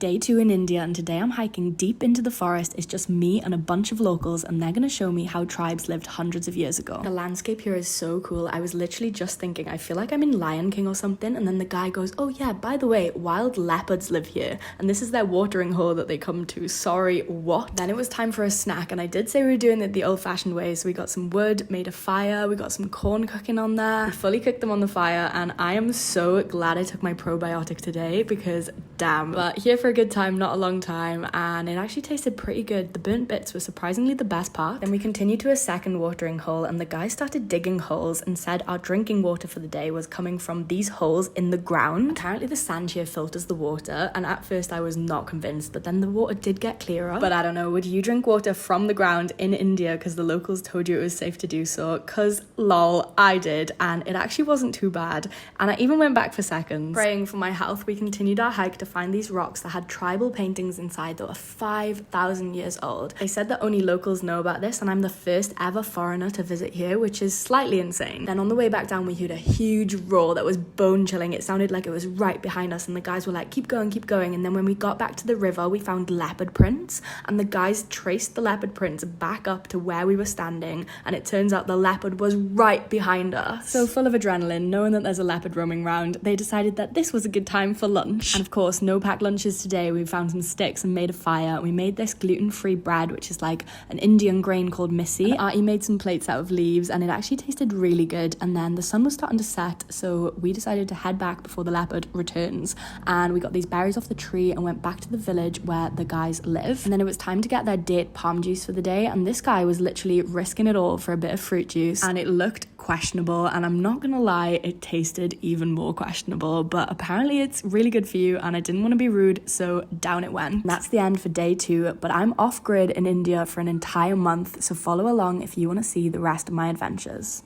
Day 2 in India, and today I'm hiking deep into the forest. It's just me and a bunch of locals, and they're gonna show me how tribes lived hundreds of years ago. The landscape here is so cool. I was literally just thinking, I feel like I'm in Lion King or something, and then the guy goes, oh yeah, by the way, wild leopards live here, and this is their watering hole that they come to. Sorry, what? Then it was time for a snack, and I did say we were doing it the old-fashioned way, so we got some wood, made a fire, we got some corn cooking on there, we fully cooked them on the fire, and I am so glad I took my probiotic today because damn. But here for a good time, not a long time, and it actually tasted pretty good. The burnt bits were surprisingly the best part. Then we continued to a second watering hole, and the guy started digging holes and said our drinking water for the day was coming from these holes in the ground. Apparently the sand here filters the water, and at first I was not convinced, but then the water did get clearer. But I don't know, would you drink water from the ground in India because the locals told you it was safe to do so? Cause lol, I did, and it actually wasn't too bad, and I even went back for seconds. Praying for my health, we continued our hike to find these rocks that had tribal paintings inside that were 5,000 years old. They said that only locals know about this, and I'm the first ever foreigner to visit here, which is slightly insane. Then on the way back down, we heard a huge roar that was bone chilling. It sounded like it was right behind us, and the guys were like, keep going, keep going. And then when we got back to the river, we found leopard prints, and the guys traced the leopard prints back up to where we were standing, and it turns out the leopard was right behind us. So full of adrenaline, knowing that there's a leopard roaming around, they decided that this was a good time for lunch. And of course, no packed lunches today. We found some sticks and made a fire. We made this gluten-free bread, which is like an Indian grain called missi. Artie made some plates out of leaves, and it actually tasted really good. And then the sun was starting to set, so we decided to head back before the leopard returns. And we got these berries off the tree and went back to the village where the guys live. And then it was time to get their date palm juice for the day, and this guy was literally risking it all for a bit of fruit juice, and it looked questionable, and I'm not gonna lie, it tasted even more questionable, but apparently it's really good for you, and I didn't want to be rude, so down it went. And that's the end for day 2, but I'm off grid in India for an entire month, so follow along if you want to see the rest of my adventures.